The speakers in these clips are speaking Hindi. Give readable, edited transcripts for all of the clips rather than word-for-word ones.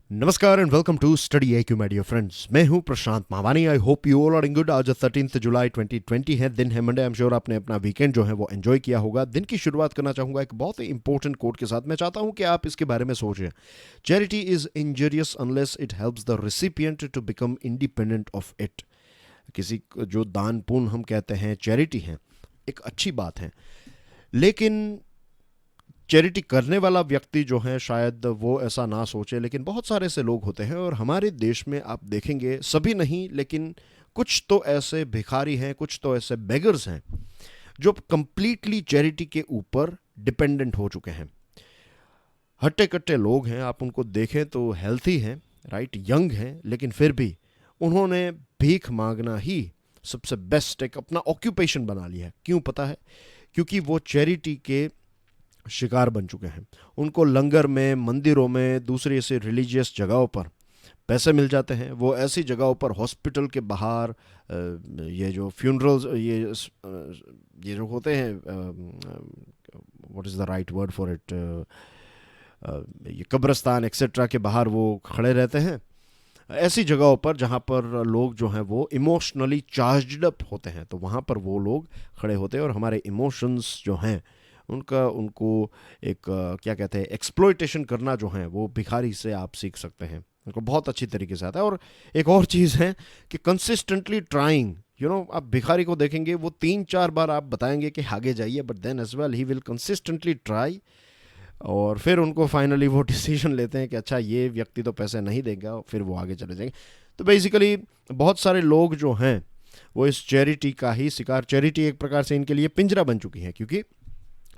नमस्कार and welcome to study IQ my dear friends. मैं हूं Prashant Mawani. I hope you all are in good. आज 13 जुलाई 2020 है, दिन है मंडे। आई एम श्योर आपने अपना वीकेंड जो है वो एंजॉय किया होगा। दिन की शुरुआत करना चाहूंगा एक बहुत ही इंपॉर्टेंट कोट के साथ। मैं चाहता हूं कि आप इसके बारे में सोचें। Charity is injurious unless it helps the recipient to become independent of it. किसी जो दान पुण्य हम कहते हैं, चैरिटी है, एक अच्छी बात है, लेकिन चैरिटी करने वाला व्यक्ति जो है शायद वो ऐसा ना सोचे, लेकिन बहुत सारे ऐसे लोग होते हैं। और हमारे देश में आप देखेंगे, सभी नहीं लेकिन कुछ तो ऐसे भिखारी हैं, कुछ तो ऐसे बेगर्स हैं जो कंप्लीटली चैरिटी के ऊपर डिपेंडेंट हो चुके हैं। हट्टे कट्टे लोग हैं, आप उनको देखें तो हेल्थी हैं, राइट, यंग हैं, लेकिन फिर भी उन्होंने भीख मांगना ही सबसे बेस्ट एक अपना ऑक्यूपेशन बना लिया है। क्यों पता है? क्योंकि वो चैरिटी के शिकार बन चुके हैं। उनको लंगर में, मंदिरों में, दूसरी ऐसी रिलीजियस जगहों पर पैसे मिल जाते हैं। वो ऐसी जगहों पर, हॉस्पिटल के बाहर, ये जो फ्यूनरल्स, ये जो होते हैं, what is the right word for it, ये कब्रस्तान एक्सेट्रा के बाहर वो खड़े रहते हैं। ऐसी जगहों पर जहाँ पर लोग जो हैं वो इमोशनली चार्ज्ड अप होते हैं, तो वहाँ पर वो लोग खड़े होते हैं और हमारे इमोशंस जो हैं उनको एक क्या कहते हैं, एक्सप्लॉयटेशन करना जो है वो भिखारी से आप सीख सकते हैं। उनको बहुत अच्छी तरीके से आता है। और एक और चीज़ है कि कंसिस्टेंटली ट्राइंग, आप भिखारी को देखेंगे, वो 3-4 बार आप बताएंगे कि आगे जाइए, but then as well he will consistently try. और फिर उनको फाइनली वो डिसीजन लेते हैं कि अच्छा ये व्यक्ति तो पैसे नहीं देगा, फिर वो आगे चले जाएंगे। तो बेसिकली बहुत सारे लोग जो हैं वो इस चैरिटी का ही शिकार, चैरिटी एक प्रकार से इनके लिए पिंजरा बन चुकी है, क्योंकि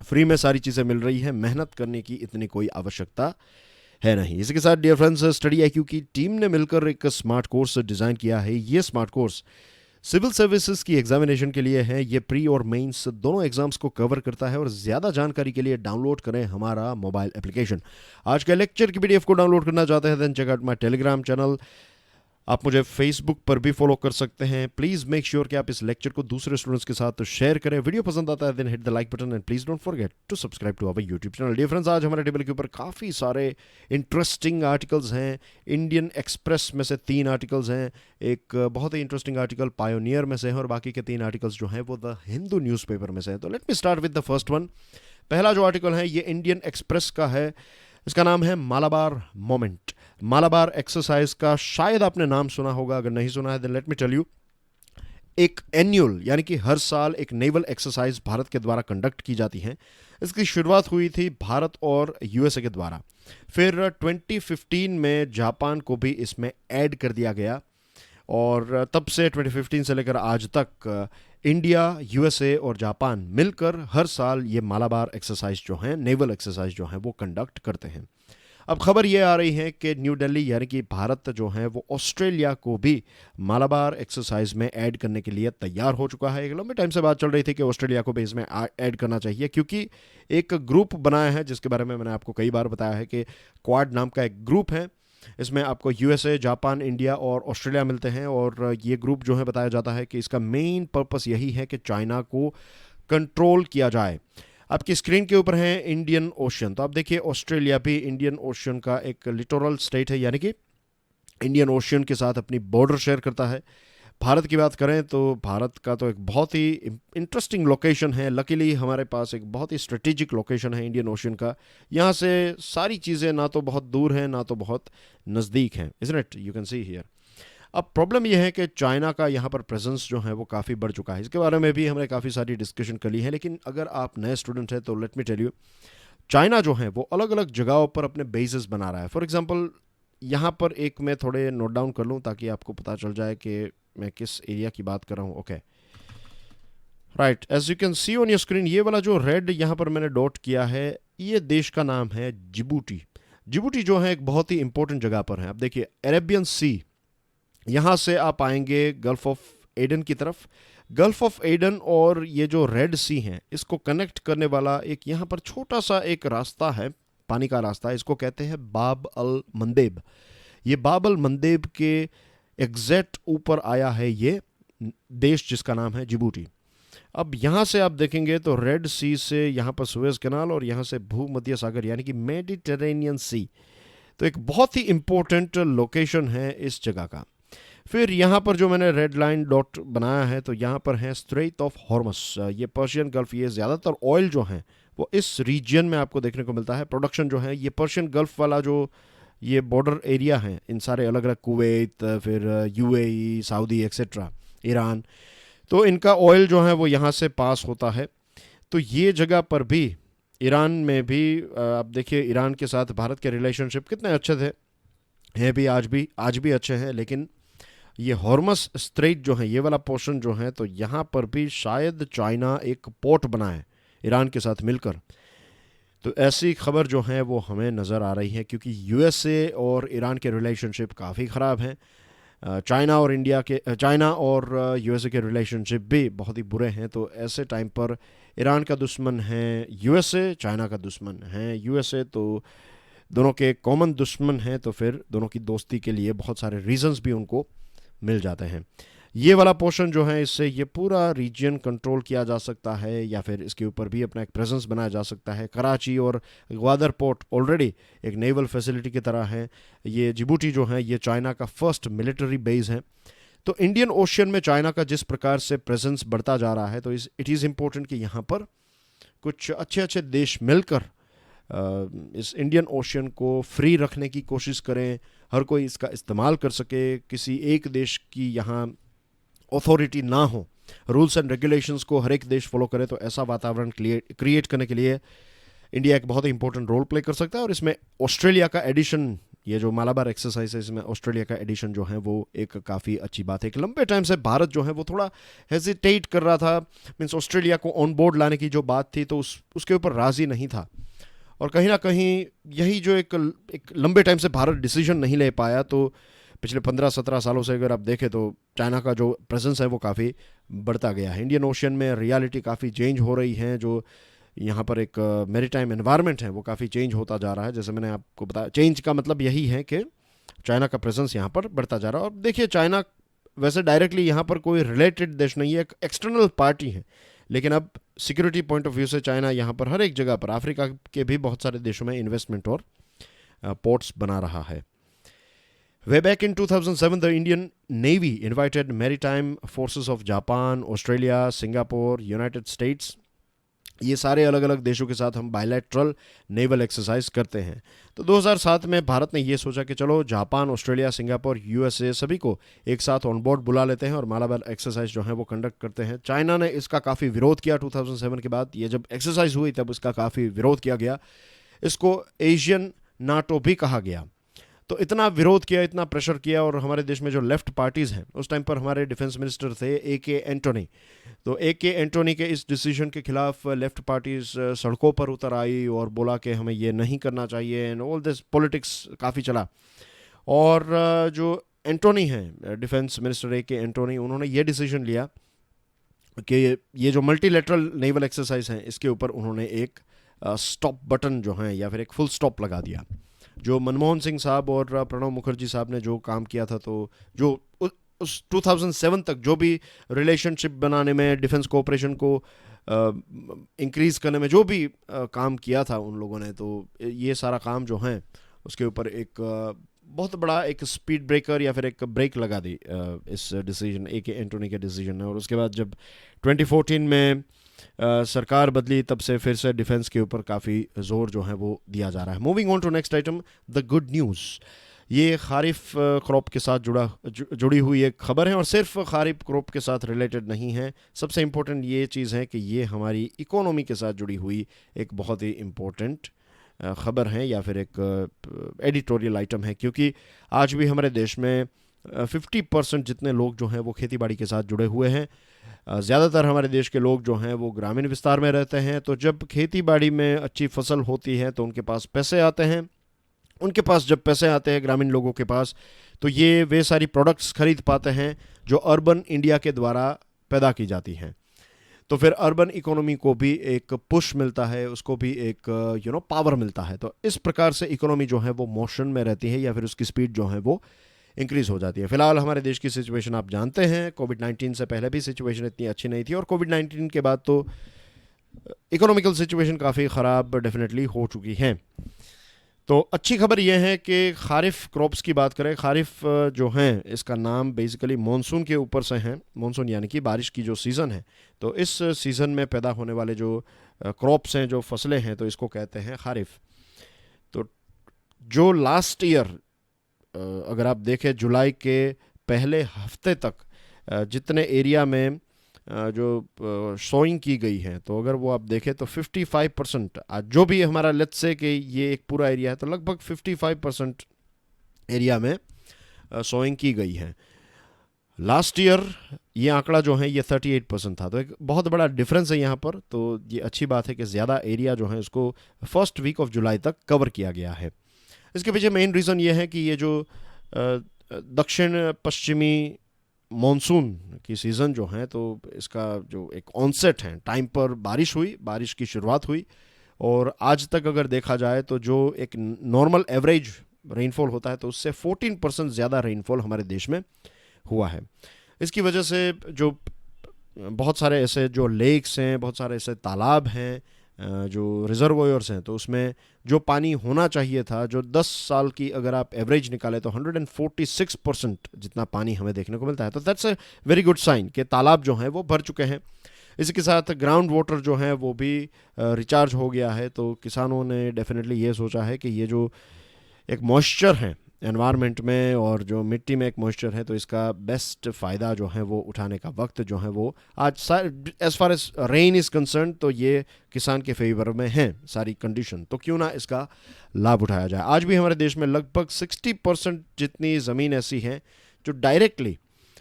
फ्री में सारी चीज़ें मिल रही है, मेहनत करने की इतनी कोई आवश्यकता है नहीं। इसी के साथ डियर फ्रेंड्स, स्टडी आईक्यू की टीम ने मिलकर एक स्मार्ट कोर्स डिज़ाइन किया है। ये स्मार्ट कोर्स सिविल सर्विसेज की एग्जामिनेशन के लिए है। ये प्री और मेंस दोनों एग्जाम्स को कवर करता है। और ज़्यादा जानकारी के लिए डाउनलोड करें हमारा मोबाइल एप्लीकेशन। आज के लेक्चर की पीडीएफ को डाउनलोड करना चाहते हैं, then check out my Telegram channel. आप मुझे फेसबुक पर भी फॉलो कर सकते हैं। प्लीज़ मेक श्योर कि आप इस लेक्चर को दूसरे स्टूडेंट्स के साथ शेयर करें। वीडियो पसंद आता है then hit the like button and please don't forget to subscribe to our YouTube channel. Dear friends, आज हमारे टेबल के ऊपर काफ़ी सारे इंटरेस्टिंग आर्टिकल्स हैं। इंडियन एक्सप्रेस में से 3 आर्टिकल्स हैं। एक बहुत ही इंटरेस्टिंग आर्टिकल पायोनियर में से है और बाकी के 3 आर्टिकल्स जो हैं वो द हिंदू न्यूज़पेपर में से हैं। तो let me start with the first one. पहला जो आर्टिकल है ये इंडियन एक्सप्रेस का है। इसका नाम है मालाबार मोमेंट। मालाबार एक्सरसाइज का शायद आपने नाम सुना होगा, अगर नहीं सुना है then let me tell you. एक एन्युअल यानी कि हर साल एक नेवल एक्सरसाइज भारत के द्वारा कंडक्ट की जाती है। इसकी शुरुआत हुई थी भारत और यूएसए के द्वारा। फिर 2015 में जापान को भी इसमें ऐड कर दिया गया और तब से 2015 से लेकर आज तक इंडिया, यूएसए और जापान मिलकर हर साल ये मालाबार एक्सरसाइज जो है, नेवल एक्सरसाइज जो है वो कंडक्ट करते हैं। अब खबर ये आ रही है कि न्यू दिल्ली यानी कि भारत जो है वो ऑस्ट्रेलिया को भी मालाबार एक्सरसाइज में ऐड करने के लिए तैयार हो चुका है। एक लंबे टाइम से बात चल रही थी कि ऑस्ट्रेलिया को भी इसमें ऐड करना चाहिए, क्योंकि एक ग्रुप बनाया है जिसके बारे में मैंने आपको कई बार बताया है कि क्वाड नाम का एक ग्रुप है। इसमें आपको यूएसए, जापान, इंडिया और ऑस्ट्रेलिया मिलते हैं। और ये ग्रुप जो है बताया जाता है कि इसका मेन पर्पस यही है कि चाइना को कंट्रोल किया जाए। आपकी स्क्रीन के ऊपर है इंडियन ओशन। तो आप देखिए, ऑस्ट्रेलिया भी इंडियन ओशन का एक लिटोरल स्टेट है, यानी कि इंडियन ओशन के साथ अपनी बॉर्डर शेयर करता है। भारत की बात करें तो भारत का तो एक बहुत ही इंटरेस्टिंग लोकेशन है। लकीली हमारे पास एक बहुत ही स्ट्रेटेजिक लोकेशन है इंडियन ओशन का। यहाँ से सारी चीज़ें ना तो बहुत दूर हैं ना तो बहुत नज़दीक हैं, isn't it? You can see here. अब प्रॉब्लम यह है कि चाइना का यहाँ पर प्रेजेंस जो है वो काफ़ी बढ़ चुका है। इसके बारे में भी हमने काफ़ी सारी डिस्कशन कर ली है, लेकिन अगर आप नए स्टूडेंट हैं तो let me tell you, China जो है वो अलग अलग जगहों पर अपने बेसेस बना रहा है। फॉर एग्जांपल, यहाँ पर एक मैं थोड़े नोट डाउन कर लूँ ताकि आपको पता चल जाए कि मैं किस एरिया की बात कर रहा हूँ। Okay, right, as you can see on your screen, ये वाला जो रेड यहाँ पर मैंने डॉट किया है, ये देश का नाम है जिबूटी। जिबूटी जो है एक बहुत ही इंपॉर्टेंट जगह पर है। आप देखिए, अरेबियन सी, यहाँ से आप आएंगे गल्फ ऑफ एडन की तरफ। गल्फ ऑफ एडन और ये जो रेड सी हैं, इसको कनेक्ट करने वाला एक यहाँ पर छोटा सा एक रास्ता है, पानी का रास्ता। इसको कहते हैं बाब अल मंदेब। ये बाब अल मंदेब के एग्जैक्ट ऊपर आया है ये देश जिसका नाम है जिबूटी। अब यहाँ से आप देखेंगे तो रेड सी से यहाँ पर सुएज कैनाल और यहाँ से भूमध्य सागर यानी कि मेडिटेरेनियन सी, तो एक बहुत ही इम्पोर्टेंट लोकेशन है इस जगह का। फिर यहाँ पर जो मैंने रेड लाइन डॉट बनाया है तो यहाँ पर है स्ट्रेट ऑफ हॉर्मस, ये पर्शियन गल्फ, ये ज़्यादातर ऑयल जो है वो इस रीजन में आपको देखने को मिलता है। प्रोडक्शन जो है ये पर्शियन गल्फ वाला जो ये बॉर्डर एरिया है, इन सारे अलग अलग कुवैत, फिर यूएई, सऊदी एक्सेट्रा, ईरान, तो इनका ऑयल जो है वो यहाँ से पास होता है। तो ये जगह पर भी, ईरान में भी आप देखिए ईरान के साथ भारत के रिलेशनशिप कितने अच्छे थे, हैं भी, आज भी अच्छे हैं। लेकिन ये हॉर्मस स्ट्रेट जो है, ये वाला पोर्शन जो है, तो यहाँ पर भी शायद चाइना एक पोर्ट बनाए ईरान के साथ मिलकर। तो ऐसी खबर जो है वो हमें नज़र आ रही है, क्योंकि यूएसए और ईरान के रिलेशनशिप काफ़ी ख़राब हैं। चाइना और यूएसए के रिलेशनशिप भी बहुत ही बुरे हैं। तो ऐसे टाइम पर ईरान का दुश्मन है यूएसए, चाइना का दुश्मन है यूएसए, तो दोनों के कॉमन दुश्मन हैं। तो फिर दोनों की दोस्ती के लिए बहुत सारे रीजंस भी उनको मिल जाते हैं। ये वाला पोर्शन जो है, इससे ये पूरा रीजन कंट्रोल किया जा सकता है, या फिर इसके ऊपर भी अपना एक प्रेजेंस बनाया जा सकता है। कराची और ग्वादर पोर्ट ऑलरेडी एक नेवल फैसिलिटी की तरह है। ये जिबूटी जो है, ये चाइना का फर्स्ट मिलिट्री बेस है। तो इंडियन ओशियन में चाइना का जिस प्रकार से प्रेजेंस बढ़ता जा रहा है, तो इट इज़ इम्पोर्टेंट कि यहाँ पर कुछ अच्छे अच्छे देश मिलकर इस इंडियन ओशियन को फ्री रखने की कोशिश करें, हर कोई इसका इस्तेमाल कर सके, किसी एक देश की यहाँ अथॉरिटी ना हो, रूल्स एंड रेगुलेशंस को हर एक देश फॉलो करे। तो ऐसा वातावरण क्रिएट करने के लिए इंडिया एक बहुत ही इंपॉर्टेंट रोल प्ले कर सकता है। और इसमें ऑस्ट्रेलिया का एडिशन, ये जो मालाबार एक्सरसाइज है, इसमें ऑस्ट्रेलिया का एडिशन जो है वो एक काफ़ी अच्छी बात है। कि लंबे टाइम से भारत जो है वो थोड़ा हेजिटेट कर रहा था, मीन्स ऑस्ट्रेलिया को ऑन बोर्ड लाने की जो बात थी, तो उसके ऊपर राज़ी नहीं था। और कहीं ना कहीं यही जो एक लंबे टाइम से भारत डिसीजन नहीं ले पाया, तो पिछले 15-17 सालों से अगर आप देखें तो चाइना का जो प्रेजेंस है वो काफ़ी बढ़ता गया है। इंडियन ओशियन में रियलिटी काफ़ी चेंज हो रही है, जो यहाँ पर एक मैरीटाइम एनवायरनमेंट है वो काफ़ी चेंज होता जा रहा है। जैसे मैंने आपको बताया, चेंज का मतलब यही है कि चाइना का प्रेजेंस यहाँ पर बढ़ता जा रहा है। और देखिए, चाइना वैसे डायरेक्टली यहाँ पर कोई रिलेटेड देश नहीं है, एक एक्सटर्नल पार्टी है, लेकिन अब सिक्योरिटी पॉइंट ऑफ व्यू से चाइना यहाँ पर हर एक जगह पर, अफ्रीका के भी बहुत सारे देशों में इन्वेस्टमेंट और पोर्ट्स बना रहा है। Way back in 2007, the Indian Navy invited maritime forces of Japan, Australia, Singapore, United States, ये सारे अलग अलग देशों के साथ हम बायलैटरल नेवल एक्सरसाइज करते हैं। तो 2007 में भारत ने ये सोचा कि चलो जापान, ऑस्ट्रेलिया, सिंगापुर, यूएसए सभी को एक साथ ऑन बोर्ड बुला लेते हैं और मालाबार एक्सरसाइज जो है वो कंडक्ट करते हैं। चाइना ने इसका काफ़ी विरोध किया 2007 के बाद। ये जब एक्सरसाइज हुई तब इसका काफ़ी विरोध किया गया। इसको एशियन नाटो भी कहा गया। तो इतना विरोध किया, इतना प्रेशर किया, और हमारे देश में जो लेफ्ट पार्टीज़ हैं, उस टाइम पर हमारे डिफेंस मिनिस्टर थे ए.के. एंटोनी। तो ए.के. एंटोनी के इस डिसीजन के खिलाफ लेफ्ट पार्टीज़ सड़कों पर उतर आई और बोला कि हमें ये नहीं करना चाहिए, एंड ऑल दिस पॉलिटिक्स काफ़ी चला। और जो एंटोनी हैं, डिफेंस मिनिस्टर ए.के. एंटोनी, उन्होंने ये डिसीजन लिया कि ये जो मल्टीलेटरल नेवल एक्सरसाइज हैं, इसके ऊपर उन्होंने एक स्टॉप बटन जो है, या फिर एक फुल स्टॉप लगा दिया। जो मनमोहन सिंह साहब और प्रणब मुखर्जी साहब ने जो काम किया था, तो जो उस 2007 तक जो भी रिलेशनशिप बनाने में, डिफेंस कोऑपरेशन को इंक्रीज़ करने में जो भी काम किया था उन लोगों ने, तो ये सारा काम जो है उसके ऊपर एक बहुत बड़ा एक स्पीड ब्रेकर या फिर एक ब्रेक लगा दी इस डिसीजन, ए.के. एंटोनी के डिसीजन ने। और उसके बाद जब 2014 में सरकार बदली, तब से फिर से डिफेंस के ऊपर काफ़ी जोर जो है वो दिया जा रहा है। Moving on to next item, the good news. ये खारिफ क्रॉप के साथ जुड़ी हुई एक खबर है, और सिर्फ खारिफ क्रॉप के साथ रिलेटेड नहीं है। सबसे इम्पोर्टेंट ये चीज़ है कि ये हमारी इकोनॉमी के साथ जुड़ी हुई एक बहुत ही इम्पोर्टेंट खबर है, या फिर एक एडिटोरियल आइटम है, क्योंकि आज भी हमारे देश में 50% जितने लोग जो हैं वो खेती बाड़ी के साथ जुड़े हुए हैं। ज़्यादातर हमारे देश के लोग जो हैं वो ग्रामीण विस्तार में रहते हैं। तो जब खेती बाड़ी में अच्छी फसल होती है तो उनके पास पैसे आते हैं। उनके पास जब पैसे आते हैं ग्रामीण लोगों के पास, तो ये वे सारी प्रोडक्ट्स खरीद पाते हैं जो अर्बन इंडिया के द्वारा पैदा की जाती हैं। तो फिर अर्बन इकोनॉमी को भी एक पुश मिलता है, उसको भी एक पावर मिलता है। तो इस प्रकार से इकोनॉमी जो है वो मोशन में रहती है, या फिर उसकी स्पीड जो है वो इंक्रीज़ हो जाती है। फिलहाल हमारे देश की सिचुएशन आप जानते हैं, कोविड-19 से पहले भी सिचुएशन इतनी अच्छी नहीं थी, और कोविड-19 के बाद तो इकोनॉमिकल सिचुएशन काफ़ी ख़राब डेफिनेटली हो चुकी है। तो अच्छी खबर यह है कि खारिफ क्रॉप्स की बात करें, खारिफ जो हैं इसका नाम बेसिकली मॉनसून के ऊपर से है। मॉनसून यानी कि बारिश की जो सीज़न है, तो इस सीज़न में पैदा होने वाले जो क्रॉप्स हैं, जो फसलें हैं, तो इसको कहते हैं खारिफ। तो जो लास्ट ईयर अगर आप देखें जुलाई के पहले हफ्ते तक जितने एरिया में जो सोइंग की गई है, तो अगर वो आप देखें तो 55% आज जो भी हमारा लेट्स से कि ये एक पूरा एरिया है, तो लगभग 55% एरिया में सोइंग की गई है। लास्ट ईयर ये आंकड़ा जो है ये 38% था, तो एक बहुत बड़ा डिफरेंस है यहाँ पर। तो ये अच्छी बात है कि ज़्यादा एरिया जो है उसको फर्स्ट वीक ऑफ जुलाई तक कवर किया गया है। इसके पीछे मेन रीज़न ये है कि ये जो दक्षिण पश्चिमी मॉनसून की सीज़न जो है, तो इसका जो एक ऑनसेट है, टाइम पर बारिश हुई, बारिश की शुरुआत हुई, और आज तक अगर देखा जाए तो जो एक नॉर्मल एवरेज रेनफॉल होता है, तो उससे 14% ज़्यादा रेनफॉल हमारे देश में हुआ है। इसकी वजह से जो बहुत सारे ऐसे जो लेक्स हैं, बहुत सारे ऐसे तालाब हैं, जो रिजर्वोयर्स हैं, तो उसमें जो पानी होना चाहिए था, जो 10 साल की अगर आप एवरेज निकालें तो 146% जितना पानी हमें देखने को मिलता है। तो that's a very good sign कि तालाब जो हैं वो भर चुके हैं। इसी के साथ ग्राउंड वाटर जो है वो भी रिचार्ज हो गया है। तो किसानों ने डेफिनेटली ये सोचा है कि ये जो एक मॉइस्चर है एनवायरनमेंट में और जो मिट्टी में एक मॉइस्चर है, तो इसका बेस्ट फ़ायदा जो है वो उठाने का वक्त जो है वो आज as far as rain is concern, तो ये किसान के फेवर में हैं सारी कंडीशन, तो क्यों ना इसका लाभ उठाया जाए। आज भी हमारे देश में लगभग 60% जितनी ज़मीन ऐसी है जो डायरेक्टली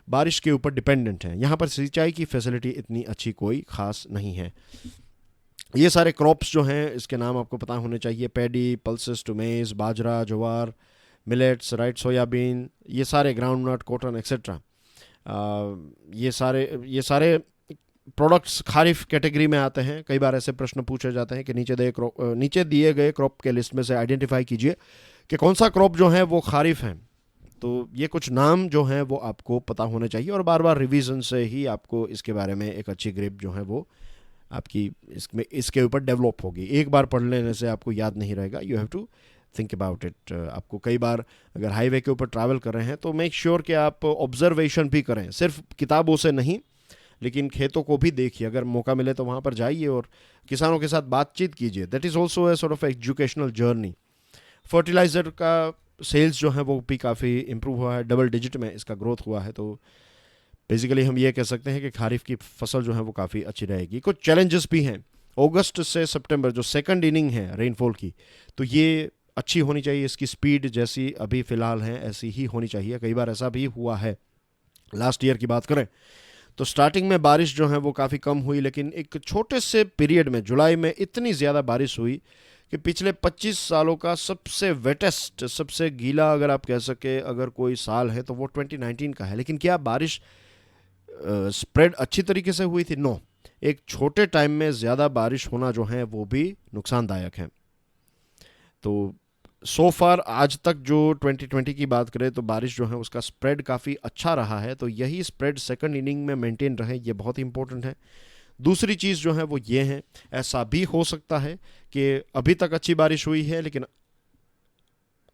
बारिश के ऊपर डिपेंडेंट हैं। यहाँ पर सिंचाई की फैसिलिटी इतनी अच्छी कोई ख़ास नहीं है। ये सारे क्रॉप्स जो हैं इसके नाम आपको पता होने चाहिए: पैडी, पल्सेस टू मेज, बाजरा, ज्वार, मिलेट्स, राइट, सोयाबीन, ये सारे ग्राउंड नट, कॉटन एक्सेट्रा, ये सारे प्रोडक्ट्स खारिफ कैटेगरी में आते हैं। कई बार ऐसे प्रश्न पूछे जाते हैं कि नीचे दिए गए क्रॉप के लिस्ट में से आइडेंटिफाई कीजिए कि कौन सा क्रॉप जो है वो खारिफ है। तो ये कुछ नाम जो हैं वो आपको पता होने चाहिए, और बार बार रिवीजन से ही आपको इसके बारे में एक अच्छी ग्रिप जो है वो आपकी इसके ऊपर डेवलप होगी। एक बार पढ़ लेने से आपको याद नहीं रहेगा, you have to think about it. आपको कई बार अगर हाईवे के ऊपर ट्रैवल कर रहे हैं तो मेक श्योर कि आप ऑब्जर्वेशन भी करें, सिर्फ किताबों से नहीं, लेकिन खेतों को भी देखिए। अगर मौका मिले तो वहाँ पर जाइए और किसानों के साथ बातचीत कीजिए। That is also a sort of educational journey. Fertiliser का सेल्स जो है वो भी काफ़ी इम्प्रूव हुआ है, डबल डिजिट में इसका ग्रोथ हुआ है। तो बेसिकली हम ये कह सकते हैं कि खारिफ की फसल जो है वो काफ़ी अच्छी रहेगी। कुछ चैलेंजेस भी हैं। अगस्त से सितंबर जो सेकंड इनिंग है रेनफॉल की, तो ये अच्छी होनी चाहिए। इसकी स्पीड जैसी अभी फ़िलहाल है ऐसी ही होनी चाहिए। कई बार ऐसा भी हुआ है। लास्ट ईयर की बात करें तो स्टार्टिंग में बारिश जो है वो काफ़ी कम हुई, लेकिन एक छोटे से पीरियड में जुलाई में इतनी ज़्यादा बारिश हुई कि पिछले 25 सालों का सबसे वेटेस्ट, सबसे गीला अगर आप कह सके अगर कोई साल है तो वो 2019 का है। लेकिन क्या बारिश स्प्रेड अच्छी तरीके से हुई थी? नो। एक छोटे टाइम में ज़्यादा बारिश होना जो है वो भी नुकसानदायक है। तो सो फार आज तक जो 2020 की बात करें तो बारिश जो है उसका स्प्रेड काफ़ी अच्छा रहा है। तो यही स्प्रेड सेकंड इनिंग में मेंटेन रहे, ये बहुत इंपॉर्टेंट है। दूसरी चीज़ जो है वो ये है, ऐसा भी हो सकता है कि अभी तक अच्छी बारिश हुई है लेकिन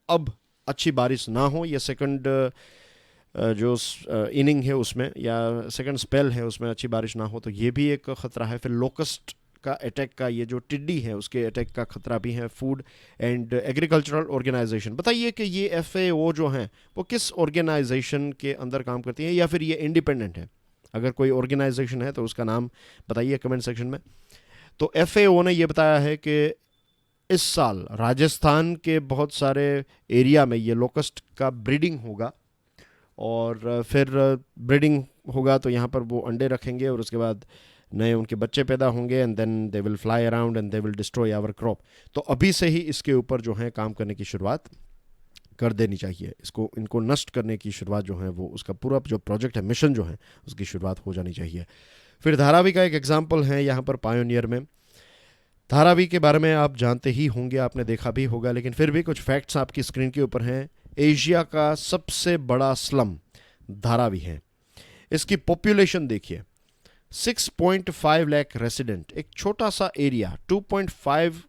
अब अच्छी बारिश ना हो, या सेकंड जो इनिंग है उसमें या सेकंड स्पेल है उसमें अच्छी बारिश ना हो, तो ये भी एक ख़तरा है। फिर लोकस्ट का अटैक का, ये जो टिड्डी है उसके अटैक का खतरा भी है। फूड एंड एग्रीकल्चरल ऑर्गेनाइजेशन, बताइए कि ये FAO जो हैं वो किस ऑर्गेनाइजेशन के अंदर काम करती हैं, या फिर ये इंडिपेंडेंट है? अगर कोई ऑर्गेनाइजेशन है तो उसका नाम बताइए कमेंट सेक्शन में। तो FAO ने ये बताया है कि इस साल राजस्थान के बहुत सारे एरिया में ये लोकस्ट का ब्रीडिंग होगा, और फिर ब्रीडिंग होगा तो यहाँ पर वो अंडे रखेंगे और उसके बाद नए उनके बच्चे पैदा होंगे, and then they will fly around and they will destroy our crop. तो अभी से ही इसके ऊपर जो है काम करने की शुरुआत कर देनी चाहिए। इनको नष्ट करने की शुरुआत जो है वो उसका पूरा जो प्रोजेक्ट है, मिशन जो है, उसकी शुरुआत हो जानी चाहिए। फिर धारावी का एक एग्जाम्पल है यहाँ पर पायोनियर में। धारावी के बारे में आप जानते ही होंगे, आपने देखा भी होगा, लेकिन फिर भी कुछ फैक्ट्स आपकी स्क्रीन के ऊपर हैं। एशिया का सबसे बड़ा स्लम धारावी है। इसकी पॉपुलेशन देखिए, 6.5 लाख रेसिडेंट, एक छोटा सा एरिया, 2.5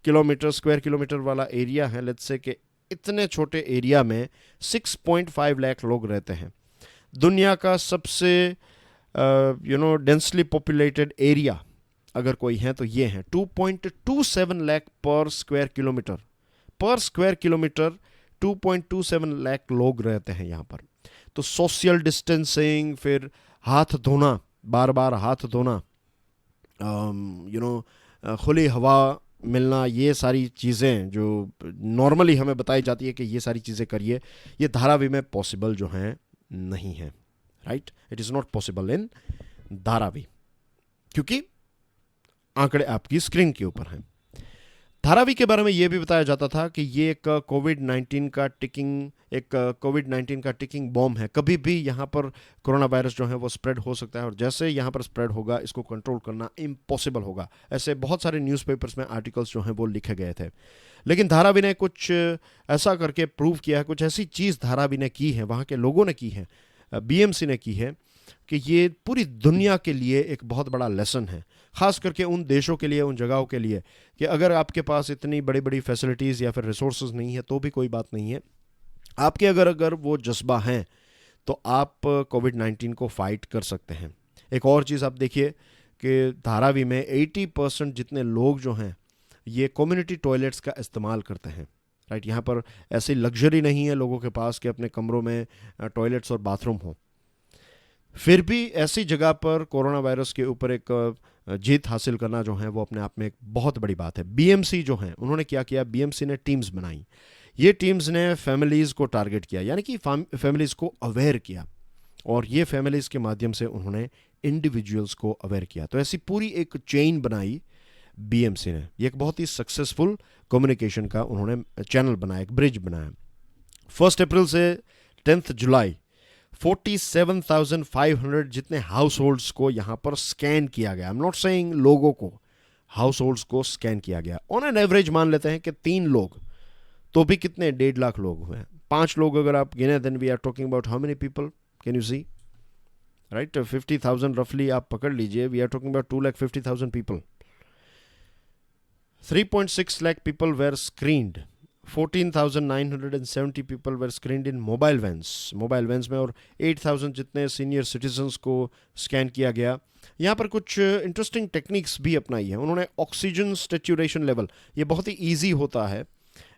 किलोमीटर, स्क्वायर किलोमीटर वाला एरिया है, लेट्स से कि इतने छोटे एरिया में 6.5 लाख लोग रहते हैं। दुनिया का सबसे डेंसली पॉपुलेटेड एरिया अगर कोई है तो ये है 2.27 लाख पर स्क्वायर किलोमीटर 2.27 लाख लोग रहते हैं यहाँ पर। तो सोशल डिस्टेंसिंग, फिर हाथ धोना, बार बार हाथ धोना, खुली हवा मिलना, ये सारी चीज़ें जो नॉर्मली हमें बताई जाती है कि ये सारी चीज़ें करिए, ये धारावी में पॉसिबल जो हैं नहीं है। Right, it is not possible in Dharavi, क्योंकि आंकड़े आपकी स्क्रीन के ऊपर हैं। धारावी के बारे में यह भी बताया जाता था कि ये एक कोविड-19 का टिकिंग बॉम्ब है। कभी भी यहाँ पर कोरोना वायरस जो है वो स्प्रेड हो सकता है, और जैसे यहाँ पर स्प्रेड होगा इसको कंट्रोल करना इम्पॉसिबल होगा। ऐसे बहुत सारे न्यूज़पेपर्स में आर्टिकल्स जो हैं वो लिखे गए थे, लेकिन धारावी ने कुछ ऐसा करके प्रूव किया है, कुछ ऐसी चीज़ धारावी ने की है, वहाँ के लोगों ने की है, बीएमसी ने की है, कि ये पूरी दुनिया के लिए एक बहुत बड़ा लेसन है, ख़ास करके उन देशों के लिए, उन जगहों के लिए, कि अगर आपके पास इतनी बड़ी बड़ी फैसिलिटीज़ या फिर रिसोर्सेज नहीं है तो भी कोई बात नहीं है, आपके अगर वो जज्बा हैं तो आप कोविड-19 को फाइट कर सकते हैं। एक और चीज़ आप देखिए कि धारावी में 80% जितने लोग जो हैं ये कम्युनिटी टॉयलेट्स का इस्तेमाल करते हैं। राइट, यहाँ पर ऐसी लग्जरी नहीं है लोगों के पास कि अपने कमरों में टॉयलेट्स और बाथरूम हो। फिर भी ऐसी जगह पर कोरोना वायरस के ऊपर एक जीत हासिल करना जो है वो अपने आप में एक बहुत बड़ी बात है। बीएमसी जो है उन्होंने क्या किया, बीएमसी ने टीम्स बनाई। ये टीम्स ने फैमिलीज़ को टारगेट किया, यानी कि फैमिलीज़ को अवेयर किया, और ये फैमिलीज़ के माध्यम से उन्होंने इंडिविजुअल्स को अवेयर किया। तो ऐसी पूरी एक चेन बनाई बीएमसी ने। ये एक बहुत ही सक्सेसफुल कम्युनिकेशन का उन्होंने चैनल बनाया, एक ब्रिज बनाया। 1 अप्रैल से 10 जुलाई 47,500 जितने हाउस होल्ड्स को यहाँ पर स्कैन किया गया। आई एम नॉट सेइंग लोगों को, हाउस होल्ड्स को स्कैन किया गया। ऑन एन एवरेज मान लेते हैं कि 3 लोग, तो भी कितने 1.5 लाख लोग हुए हैं। 5 लोग अगर आप गिने, then we are talking about how many people, can you see, right, 50,000 रफली आप पकड़ लीजिए, we are talking about 2,50,000 people. 3.6 lakh people were screened, 14,970 people were screened in mobile vans में, और 8,000 जितने सीनियर सिटीजन्स को स्कैन किया गया। यहाँ पर कुछ इंटरेस्टिंग टेक्निक्स भी अपनाई है उन्होंने। ऑक्सीजन स्टैचुरेशन लेवल, ये बहुत ही ईजी होता है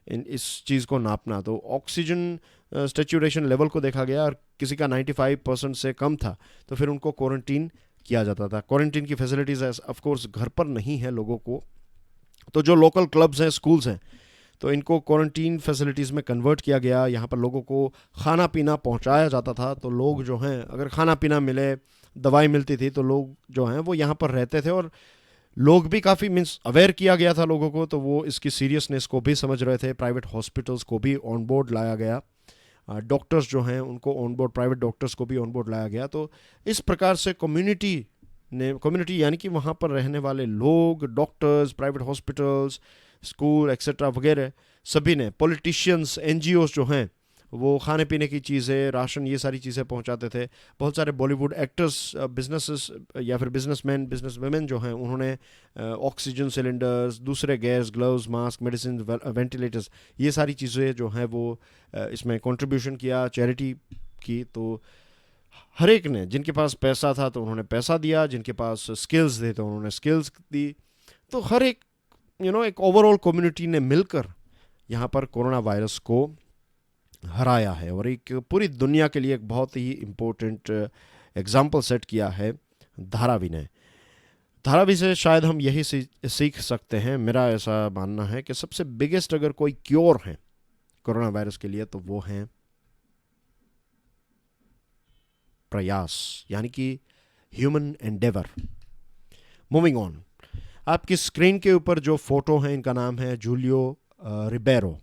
इस चीज़ को नापना। तो ऑक्सीजन स्टैचुरेशन लेवल को देखा गया, और किसी का 95% से कम था तो फिर उनको क्वारंटीन किया जाता था। क्वारंटीन की फैसिलिटीज़ ऑफ कोर्स घर पर नहीं है लोगों को, तो जो लोकल क्लब्स हैं, स्कूल्स हैं, तो इनको क्वारंटीन फैसिलिटीज़ में कन्वर्ट किया गया। यहाँ पर लोगों को खाना पीना पहुँचाया जाता था, तो लोग जो हैं, अगर खाना पीना मिले, दवाई मिलती थी, तो लोग जो हैं वो यहाँ पर रहते थे। और लोग भी काफ़ी अवेयर किया गया था लोगों को, तो वो इसकी सीरियसनेस को भी समझ रहे थे। प्राइवेट हॉस्पिटल्स को भी ऑन बोर्ड लाया गया, डॉक्टर्स जो हैं उनको ऑन बोर्ड, प्राइवेट डॉक्टर्स को भी ऑन बोर्ड लाया गया। तो इस प्रकार से कम्युनिटी यानी कि वहाँ पर रहने वाले लोग, doctors, private hospitals, school etcetera वगैरह, सभी ने, पॉलिटिशियंस, एनजीओज जो हैं वो खाने पीने की चीज़ें, राशन, ये सारी चीज़ें पहुंचाते थे। बहुत सारे बॉलीवुड एक्टर्स, बिजनेसेस या फिर बिजनेसमैन, बिजनेस वुमेन जो हैं, उन्होंने ऑक्सीजन सिलेंडर्स, दूसरे gas, gloves, mask, medicine, ventilators, ये सारी चीज़ें जो हैं वो इसमें कंट्रीब्यूशन किया, चैरिटी की। तो हर एक ने, जिनके पास पैसा था तो उन्होंने पैसा दिया, जिनके पास स्किल्स थे तो उन्होंने स्किल्स दी। तो हर एक एक ओवरऑल कम्युनिटी ने मिलकर यहाँ पर कोरोना वायरस को हराया है, और एक पूरी दुनिया के लिए एक बहुत ही इम्पोर्टेंट एग्जाम्पल सेट किया है धारावी ने। धारावी से शायद हम यही सीख सकते हैं, मेरा ऐसा मानना है कि सबसे बिगेस्ट अगर कोई क्योर है कोरोना वायरस के लिए तो वो है प्रयास, यानी कि ह्यूमन एंडेवर। मूविंग ऑन, आपकी स्क्रीन के ऊपर जो फोटो है, इनका नाम है जूलियो रिबेरो।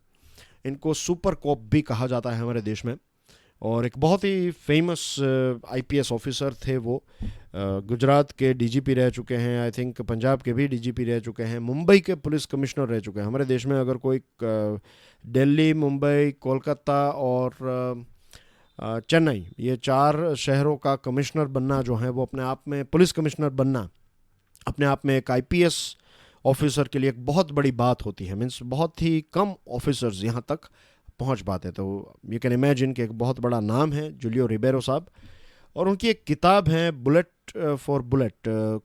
इनको सुपर कॉप भी कहा जाता है हमारे देश में, और एक बहुत ही फेमस आईपीएस ऑफिसर थे वो। गुजरात के डीजीपी रह चुके हैं, आई थिंक पंजाब के भी डीजीपी रह चुके हैं, मुंबई के पुलिस कमिश्नर रह चुके हैं। हमारे देश में अगर कोई दिल्ली, मुंबई, कोलकाता और चेन्नई, ये 4 शहरों का कमिश्नर बनना जो है वो अपने आप में, पुलिस कमिश्नर बनना अपने आप में एक आईपीएस ऑफिसर के लिए एक बहुत बड़ी बात होती है। मीन्स बहुत ही कम ऑफिसर्स यहाँ तक पहुँच पाते। तो यू कैन इमेजिन कि एक बहुत बड़ा नाम है जूलियो रिबेरो साहब, और उनकी एक किताब है बुलेट फॉर बुलेट।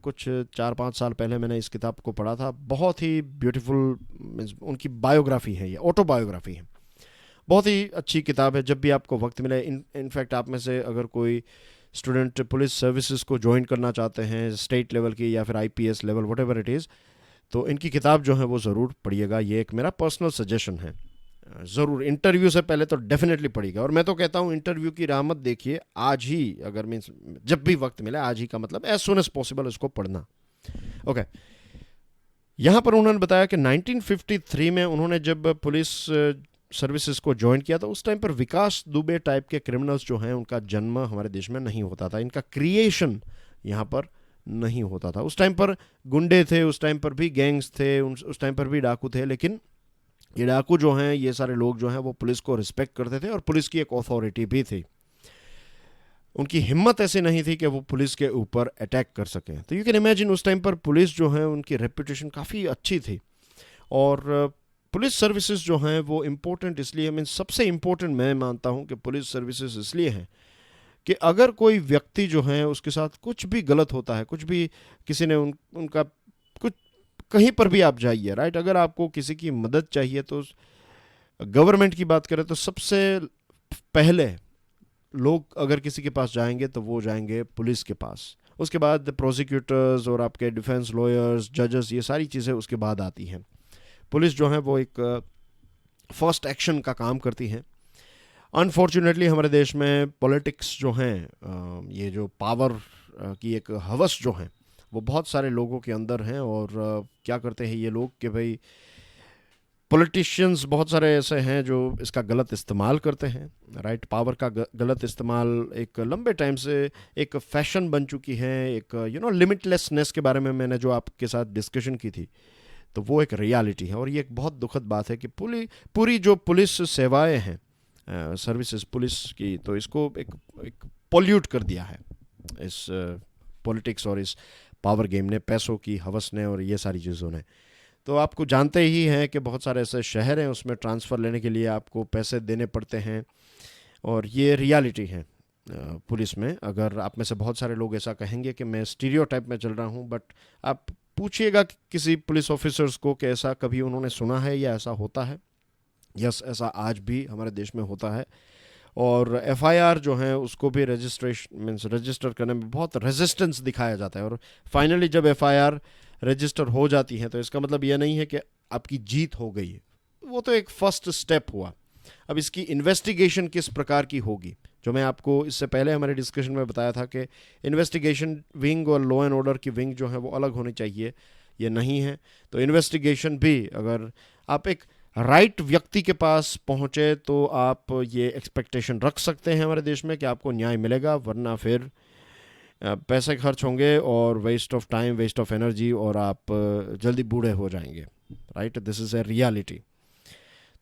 कुछ 4-5 साल पहले मैंने इस किताब को पढ़ा था। बहुत ही ब्यूटीफुल, मीन्स उनकी बायोग्राफी है, ये ऑटोबायोग्राफी है। बहुत ही अच्छी किताब है। जब भी आपको वक्त मिले, इनफैक्ट आप में से अगर कोई स्टूडेंट पुलिस सर्विसेज को ज्वाइन करना चाहते हैं, स्टेट लेवल की या फिर IPS level, what ever it is, तो इनकी किताब जो है वो ज़रूर पढ़िएगा। ये एक मेरा पर्सनल सजेशन है। ज़रूर इंटरव्यू से पहले तो डेफिनेटली पढ़िएगा। और मैं तो कहता हूँ इंटरव्यू की राह मत देखिए, आज ही, अगर मीन्स जब भी वक्त मिले, आज ही का मतलब एज सुन एज पॉसिबल इसको पढ़ना। ओके, यहाँ पर उन्होंने बताया कि 1953 में उन्होंने जब पुलिस सर्विसेज को ज्वाइन किया था, उस टाइम पर विकास दुबे टाइप के क्रिमिनल्स जो हैं उनका जन्म हमारे देश में नहीं होता था, इनका क्रिएशन यहाँ पर नहीं होता था। उस टाइम पर गुंडे थे, उस टाइम पर भी गैंग्स थे, उस टाइम पर भी डाकू थे, लेकिन ये डाकू जो हैं, ये सारे लोग जो हैं वो पुलिस को रिस्पेक्ट करते थे और पुलिस की एक अथॉरिटी भी थी। उनकी हिम्मत ऐसी नहीं थी कि वो पुलिस के ऊपर अटैक कर सकें। तो यू कैन इमेजिन उस टाइम पर पुलिस जो है उनकी रेपुटेशन काफ़ी अच्छी थी। और पुलिस सर्विसेज जो हैं वो इम्पोर्टेंट इसलिए, मीन सबसे इम्पोर्टेंट मैं मानता हूँ कि पुलिस सर्विसेज इसलिए हैं कि अगर कोई व्यक्ति जो है उसके साथ कुछ भी गलत होता है, कुछ भी किसी ने उनका कुछ, कहीं पर भी आप जाइए, राइट, अगर आपको किसी की मदद चाहिए तो गवर्नमेंट की बात करें तो सबसे पहले लोग अगर किसी के पास जाएंगे तो वो जाएंगे पुलिस के पास। उसके बाद प्रोसिक्यूटर्स और आपके डिफेंस लॉयर्स, जजेस, ये सारी चीज़ें उसके बाद आती हैं। पुलिस जो है वो एक फर्स्ट एक्शन का काम करती है। अनफॉर्चुनेटली हमारे देश में पॉलिटिक्स जो हैं, ये जो पावर की एक हवस जो है वो बहुत सारे लोगों के अंदर हैं। और क्या करते हैं ये लोग कि भाई, पॉलिटिशियंस बहुत सारे ऐसे हैं जो इसका गलत इस्तेमाल करते हैं, राइट। पावर का गलत इस्तेमाल एक लंबे टाइम से एक फैशन बन चुकी है। एक लिमिटलेसनेस के बारे में मैंने जो आपके साथ डिस्कशन की थी, तो वो एक रियलिटी है। और ये एक बहुत दुखद बात है कि पूरी जो पुलिस सेवाएं हैं, सर्विसेज पुलिस की, तो इसको एक पोल्यूट कर दिया है इस पॉलिटिक्स और इस पावर गेम ने, पैसों की हवस ने और ये सारी चीज़ों ने। तो आपको जानते ही हैं कि बहुत सारे ऐसे शहर हैं, उसमें ट्रांसफ़र लेने के लिए आपको पैसे देने पड़ते हैं। और ये रियलिटी है पुलिस में। अगर आप में से बहुत सारे लोग ऐसा कहेंगे कि मैं स्टीरियोटाइप में चल रहा हूँ, बट आप पूछिएगा किसी पुलिस ऑफिसर्स को कि ऐसा कभी उन्होंने सुना है या ऐसा होता है। यस, ऐसा आज भी हमारे देश में होता है। और एफआईआर जो है उसको भी रजिस्टर करने में बहुत रेजिस्टेंस दिखाया जाता है। और फाइनली जब एफआईआर रजिस्टर हो जाती है तो इसका मतलब यह नहीं है कि आपकी जीत हो गई, वो तो एक फर्स्ट स्टेप हुआ। अब इसकी इन्वेस्टिगेशन किस प्रकार की होगी, जो मैं आपको इससे पहले हमारे डिस्कशन में बताया था कि इन्वेस्टिगेशन विंग और लॉ एंड ऑर्डर की विंग जो है वो अलग होनी चाहिए, ये नहीं है। तो इन्वेस्टिगेशन भी, अगर आप एक राइट व्यक्ति के पास पहुंचे तो आप ये एक्सपेक्टेशन रख सकते हैं हमारे देश में कि आपको न्याय मिलेगा, वरना फिर पैसे खर्च होंगे और waste of time, waste of energy, और आप जल्दी बूढ़े हो जाएंगे, right. This is a reality.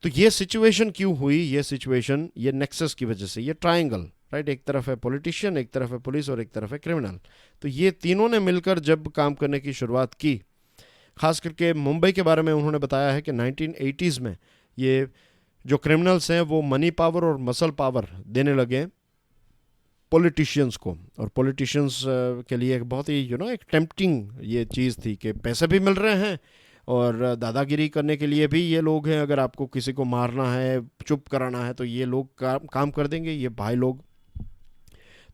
तो ये सिचुएशन क्यों हुई? ये सिचुएशन ये नेक्सस की वजह से, ये ट्रायंगल, राइट। एक तरफ है पॉलिटिशियन, एक तरफ है पुलिस और एक तरफ है क्रिमिनल। तो ये तीनों ने मिलकर जब काम करने की शुरुआत की, खास करके मुंबई के बारे में उन्होंने बताया है कि 1980s में ये जो क्रिमिनल्स हैं वो मनी पावर और मसल पावर देने लगे पॉलिटिशियंस को। और पॉलिटिशियंस के लिए एक बहुत ही एक टेम्पटिंग ये चीज़ थी कि पैसे भी मिल रहे हैं और दादागिरी करने के लिए भी ये लोग हैं। अगर आपको किसी को मारना है, चुप कराना है, तो ये लोग काम कर देंगे, ये भाई लोग।